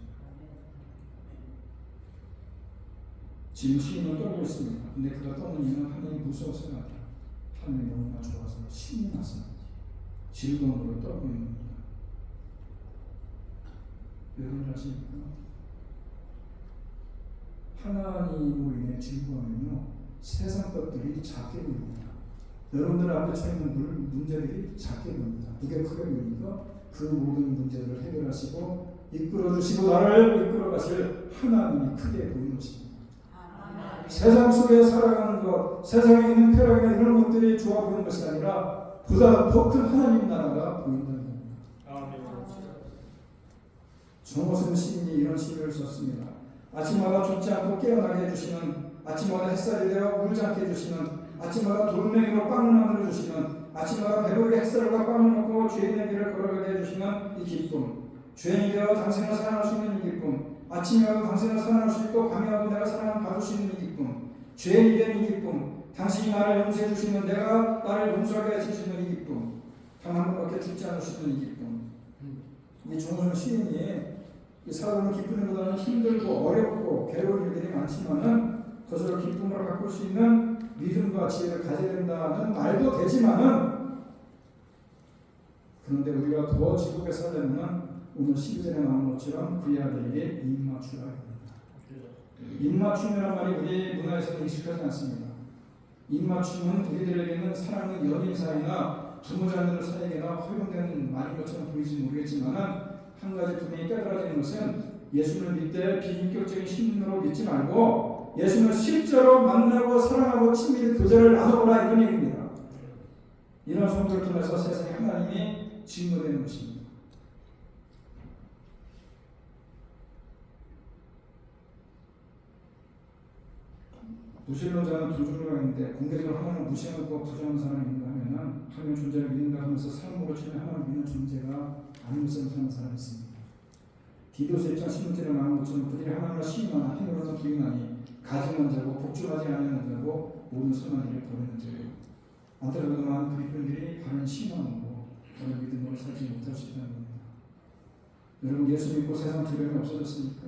지금 시인은 떨고 있습니다. 근데 그가 떠는 이유는 하나님 무서워서가 아니라 하나님이 너무나 좋아서 신이 나서 즐거움으로 떨고 있는 겁니다. 여러분 아십니까? 하나님으로 인해 즐거워하면요 세상 것들이 작게 보입니다. 여러분들 앞에 처해있는 문제들이 작게 보입니다. 그게 크게 보이니까 그 모든 문제들을 해결하시고 이끌어주시고 나를 이끌어가실 하나님이 크게 보이는 것입니다. 세상 속에 살아가는 것, 세상에 있는 쾌락이나 이런 것들이 좋아 보이는 것이 아니라 보다 더 큰 하나님 나라가 보인다는 겁니다. 정호승 시인이 이런 시를 썼습니다. 아침마다 죽지 않고 깨어나게 해주시는, 아침마다 햇살이 되어 울지 않게 해주시는, 아침마다 돌멩이로 빵을 만들어 주시는, 아침마다 배부르게 햇살과 빵을 먹고 죄인의 길을 걸어가게 해주시는 이 기쁨, 죄인이 되어 당신을 사랑할 수 있는 이 기쁨, 아침이 와도 당신을 사랑할 수 있고 밤이 와도 내가 사랑을 받을 수 있는 이 기쁨, 죄인이 된 이 기쁨, 당신이 나를 용서해 주시는, 내가 나를 용서하게 해주시는 이 기쁨, 단 한 번밖에 죽지 않을 수 있는 이 기쁨. 이 정호승 시인이 살아가는 기쁨보다는 힘들고 어렵고 괴로운 일들이 많지만은 그것으로 기쁨으로 바꿀 수 있는 믿음과 지혜를 가져야 된다는 말도 되지만은 그런데 우리가 더 지국에 살려면 오늘 12절에 나온 것처럼 그의 아들에게 입맞추라 합니다. 입맞춤이란 말이 우리 문화에서는 익숙하지 않습니다. 입맞춤은 우리들에게는 사랑하는 연인 사이나 부모 자녀들 사이에나 허용되는 말인 것처럼 보이지 모르겠지만은 한 가지 분명히 깨달아지는 것은 예수를 믿되 비인격적인 신분으로 믿지 말고 예수를 실제로 만나고 사랑하고 친밀히 교제를 나눠보라 이런 얘기입니다. 이런 성도를 통해서 세상에 하나님이 증거되는 것입니다. 무신론자는 두 종류가 있는데 공개적으로 하나님을 무시하고 부정하는 사람이 있는가 하면은 하나님 존재를 믿는다 하면서 삶으로 치면 하나님을 믿는 존재가 아닌 것으로 사는 사람이 있습니다. 디도서 1장 16절에 나온 것처럼 그들이 하나님을 시인하나 힘으로는 부인하니 가증한 자고 복종하지 않는 자고 모든 선한 일을 버리는 자예요. 안타깝게도 많은 그리스도인들이 바른 신앙으로 바른 믿음으로 살지 못할 수 있다는 겁니다. 여러분 예수 믿고 세상 두려움이 없어졌습니까?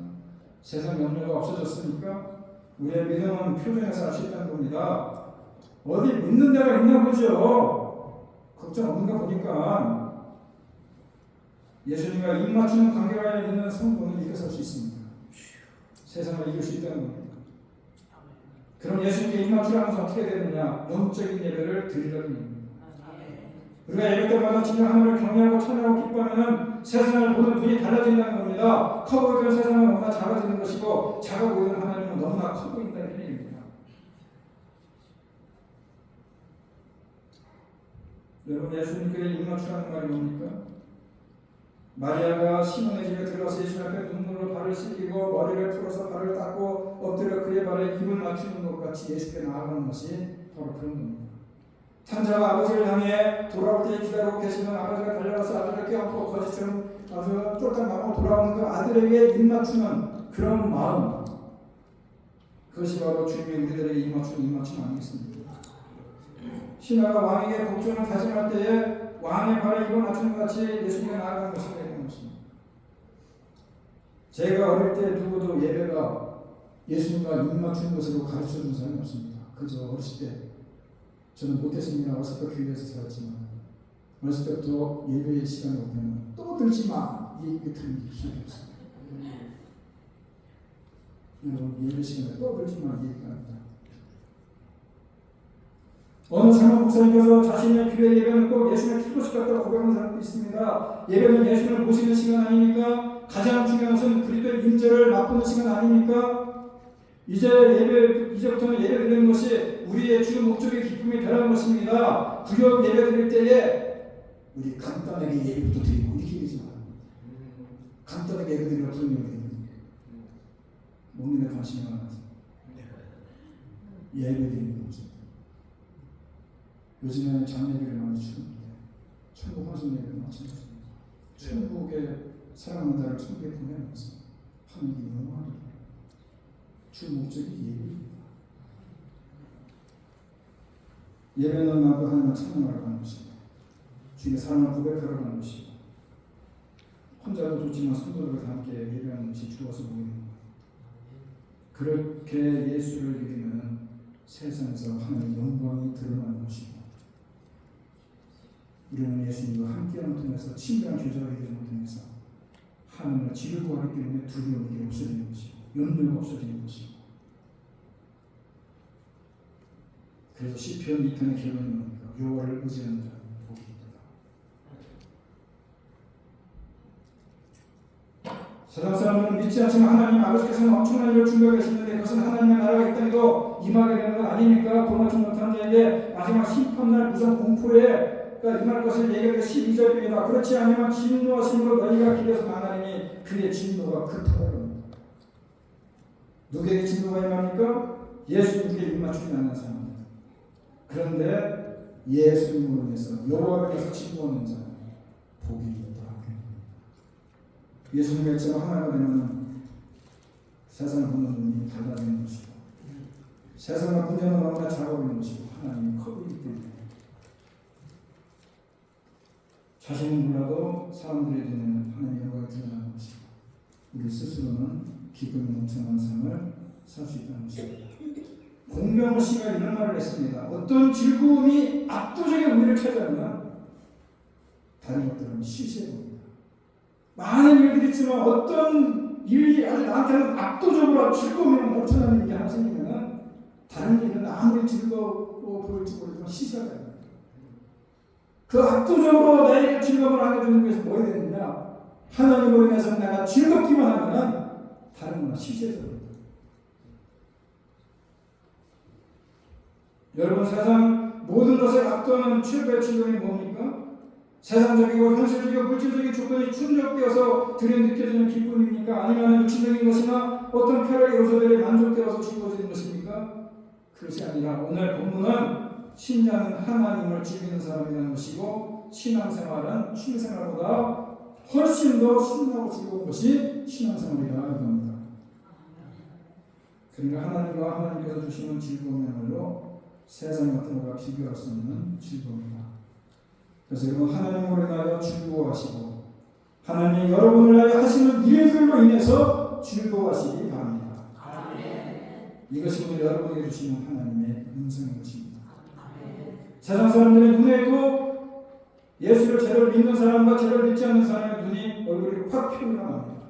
세상 염려가 없어졌습니까? 우리의 믿음은 표정에서 알 수 있다는 겁니다. 어디 믿는 데가 있나 보죠. 걱정 없는가 보니까 예수님과 입맞추는 관계가 있는 성도는 이겨 살 수 있습니다. 세상을 이길 수 있다는 겁니다. 그럼 예수님께 입맞추라면서 어떻게 되느냐? 영적인 예배를 드리라는 겁니다. 우리가 예배 때마다 진짜 하나님을 경외하고 찬양하고 기뻐하면 세상을 보는 눈이 달라진다는 겁니다. 커 보이는 세상은 너무나 작아지는 것이고 작아 보이는 하나님은 너무나 커 보인다는 얘기입니다. 여러분 예수님께 입맞추라는 말이 뭡니까? 마리아가 시몬의 집에 들어가서 예수 앞에 눈물로 발을 씻기고 머리를 풀어서 발을 닦고 엎드려 그의 발에 입을 맞추는 것 같이 예수께 나아가는 것이 바로 그런 겁니다. 창자가 아버지를 향해 돌아올 때 기다리고 계시는 아버지가 달려가서 아들을 껴안고 거짓처럼 아주 쫄딱 나고 돌아오는 그 아들에게 입맞추는 그런 마음, 그것이 바로 주님의 우리들에게 입맞춤 아니겠습니까? 신하가 왕에게 복종을 다짐할 때에 왕의 발에 입어 맞추는 것 같이 예수님이 나아가는 것이 되는 것입니다. 제가 어릴 때 누구도 예배가 예수님과 입 맞추는 것으로 가르쳐 준 사람이 없습니다. 그저 어렸을 때 저는 못했습니다. 어렸을 때 교회에서 살았지만 어렸을 때부터 예배의 시간이 오면 떠들지 마! 이 얘기 들은 기억이 없습니다. 여러분 예배 시간에 떠들지 마! 이 얘기가 아니다. 어느 젊은 목사님께서 자신의 교회 예배는 꼭 예수님의 축도식 같다고 고백하는 사람도 있습니다. 예배는 예수님을 모시는 시간 아닙니까? 가장 중요한 것은 그리스도의 임재를 맛보는 시간 아닙니까? 이제부터는 예배 드리는 것이 우리의 주 목적의 기쁨이 되라는 것입니다. 구역 예배 드릴 때에 우리 간단하게 예배부터 드리고 이렇게 얘기하지 마라. 간단하게 예배 드리고 부른 예배 드리고 목님의 관심이 많아서 예배 드리는 거죠. 요즘에 장례비를 많이 주는데 천국 환송 예배를 마찬가지입니다. 천국에 사랑하는 자를 천국에 보내면서 하는 게 영원하다. 주 목적이 예배입니다. 예배는 나도 하나님을 찬양하러 가는 것입니다. 주님의 사랑을 고백하러 가는 것입니다. 혼자도 좋지만 성도들과 함께 예배하는 것이 주어서 보이는 것. 그렇게 예수를 믿으면 세상에서 하나님의 영광이 드러나는 것입니다. 우리는 예수님과 함께하는 통해서 친밀한 교제가 되는 통해서 하나님을 지르고 하기 때문에 두려움이 없어지는 것이고 염려가 없어지는 것이고. 그래서 시편 2편의 결론이 뭡니까? 여호와를 의지하는 자는 복이 있다. 세상 사람들은 믿지 않지만 하나님 아버지께서는 엄청난 일을 준비하고 계시는데 그것은 하나님의 나라가 이 땅에도 임하게 되는 것 아닙니까? 도망치 못한 자에게 마지막 심판날 무슨 공포에 임할 것을 얘기하는 12절입니다. 그렇지 않으면 진노하심으로 너희가 길에서 망하리니 그의 진노가 그토록. 누구에게 진노가 임합니까? 예수님께 입맞추지 않는 사람입니다. 그런데 예수님으로 인해서 여호와를 위해서 진노하는 자는 복이 있다. 예수님의 일처럼 하나가 되면 세상을 보는 눈이 달라지는 것이고 세상을 보는 마음이 작아지는 것이고 하나님이 커버이기 때문에 자신은 몰라도 사람들의 눈에는 하나님의 영광이 드러나는 것입니다. 우리 스스로는 기쁨이 넘쳐나는 삶을 살 수 있다는 것입니다. 공병호 씨가 이런 말을 했습니다. 어떤 즐거움이 압도적인 우리를 차지하면 다른 것들은 시시해 보입니다. 많은 일들이 있지만 어떤 일이 나한테는 압도적으로 즐거움이 넘쳐나는 일이 하나 생기면 다른 일은 아무리 즐거워 보일지 모르지만 시시하다. 그 압도적으로 나에게 즐거움을 안겨주는 것이 뭐가 되느냐? 하나님으로 인해서 내가 즐겁기만 하면 다른 거나 시시해져 버립니다. 여러분 세상 모든 것을 압도하는 최고의 즐거움이 뭡니까? 세상적이고 현실적이고 물질적인 조건이 충족되어서 들에 느껴지는 기쁨입니까? 아니면 육신적인 것이나 어떤 쾌락의 요소들이 만족되어서 즐거워지는 것입니까? 그것이 아니라 오늘 본문은 신자는 하나님을 즐기는 사람이라는 것이고 신앙생활은 취미생활보다 훨씬 더 신나고 즐거운 것이 신앙생활이다 이겁니다. 그러니까 하나님과 하나님께서 주시는 즐거움이야말로 세상 같은 것과 비교할 수 없는 즐거움이다. 그래서 여러분 하나님으로 인하여 즐거워하시고 하나님이 여러분을 위하여 하시는 일들로 인해서 즐거워하시기 바랍니다. 이것이 오늘 여러분에게 주시는 하나님의 음성인 것입니다. 세상 사람들의 눈에도 예수를 제대로 믿는 사람과 제대로 믿지 않는 사람의 눈이 얼굴이 확 피어나 납니다.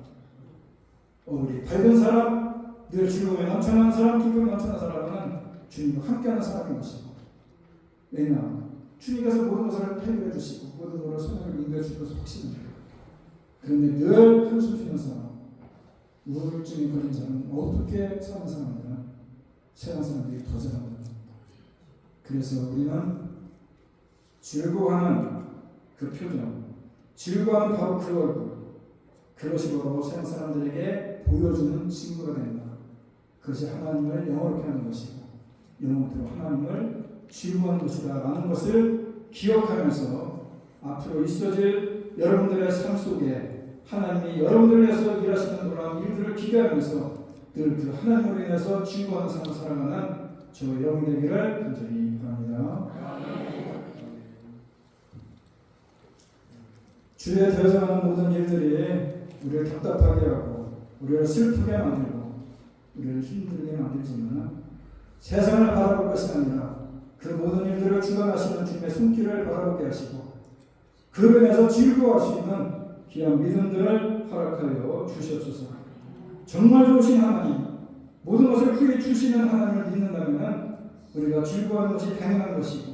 얼굴이 밝은 사람, 늘 즐거움에 넘쳐나는 사람, 기쁨에 넘쳐나는 사람은 주님과 함께하는 사람인 것이고 왜냐? 주님께서 모든 것을 해결해 주시고 모든 것을 손으로 인도해 주실 것을 확신합니다. 그런데 늘 한숨 쉬는 사람, 우울증에 걸린 사람은 어떻게 사는 사람들은 세상 사람들이 더 잘하는 겁니다. 그래서 우리는 즐거워하는 그 표정, 즐거워하는 바로 그 얼굴, 그것이 바로 세상 사람들에게 보여주는 증거가 된다. 그것이 하나님을 영원롭게 하는 것이고 영원토록 하나님을 즐거워하는 것이다 라는 것을 기억하면서 앞으로 있어질 여러분들의 삶 속에 하나님이 여러분들을 위해서 일하시는 놀라운 일들을 기대하면서 늘 그 하나님으로 인해서 즐거워하는 삶을 살아가는 저의 영이 되기를 간절히 바랍니다. 주에 되어서는 모든 일들이 우리를 답답하게 하고 우리를 슬프게 만들고 우리를 힘들게 만들지만 세상을 바라볼 것이 아니라 그 모든 일들을 주관하시는 주님의 손길을 바라보게 하시고 그로 인해서 즐거워할 수 있는 귀한 믿음들을 허락하여 주시옵소서. 정말 좋으신 하나님, 모든 것을 후에 주시는 하나님을 믿는다면 우리가 즐거워하는 것이 당연한 것이고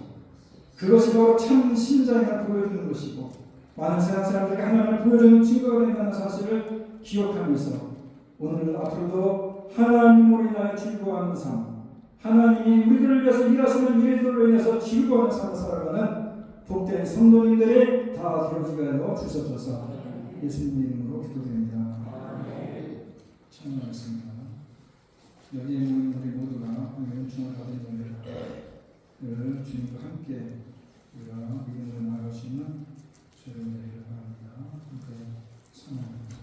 그것이 바로 참 신자임을 보여주는 것이고 많은 세상 사람들에게 하나님을 보여주는 증거가 된다는 사실을 기억하면서 오늘 앞으로도 하나님으로 인하여 즐거워하는 삶, 하나님이 우리들을 위해서 일하시는 일들로 인해서 즐거워하는 삶을 살아가는 복된 성도님들이 다 되어지게 하여 주옵소서. 예수님 이름으로 기도드립니다. 찬양하겠습니다. 여기에 모인 우리 모두가 은총을 받은 자들을 주님과 함께 우리가 믿음으로 나아갈 수 있는 주를 내리길 바랍니다. 함께 찬양합니다.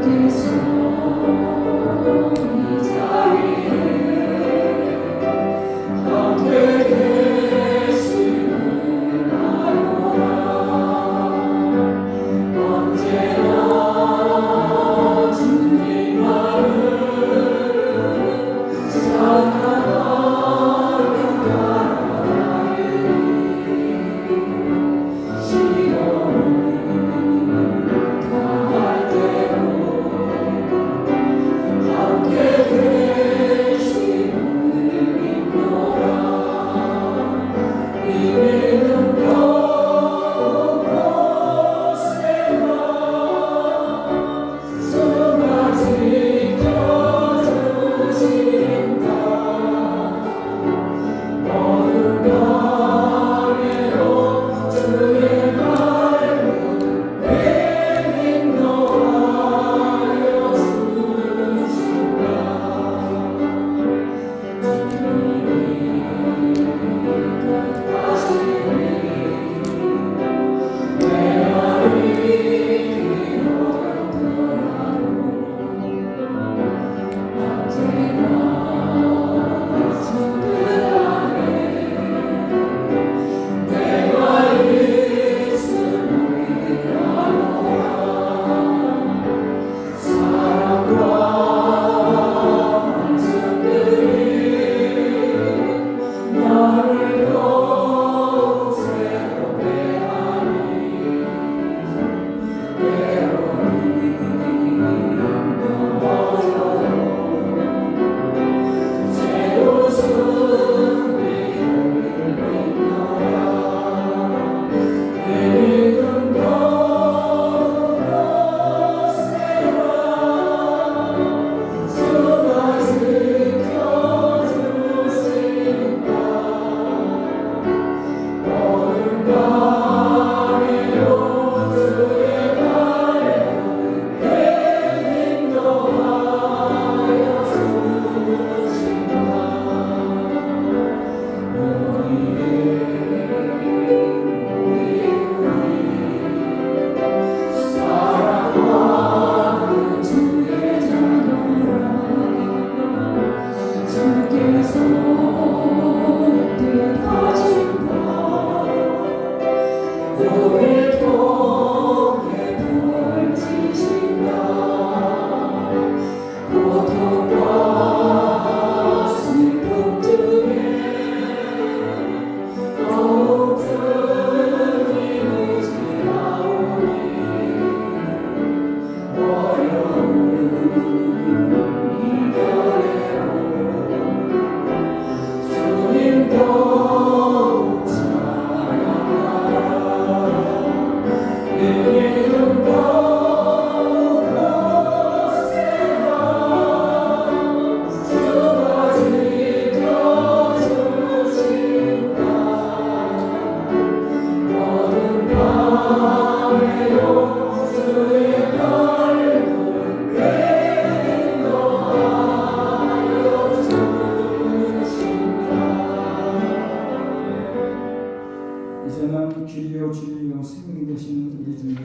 주께서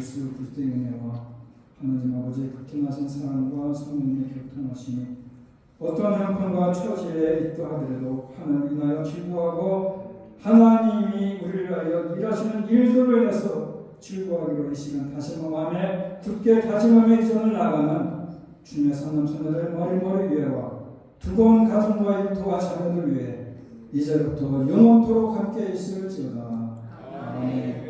예수 그리스도의 은혜와 하나님 아버지의 극진하신 사랑과 성령의 교통하심이 어떤 형편과 처지에 있다 하더라도 하나님 인하여 즐거워하고 하나님이 우리를 위하여 일하시는 일들로 인해서 즐거워하기로 이 시간 다시 마음에 굳게 다짐하며 이전을 나가는 주님의 선남선녀들 머리 위에와 두꺼운 가정과 일터와 자녀들 위해 이제부터 영원토록 함께 있을지어다. 아멘.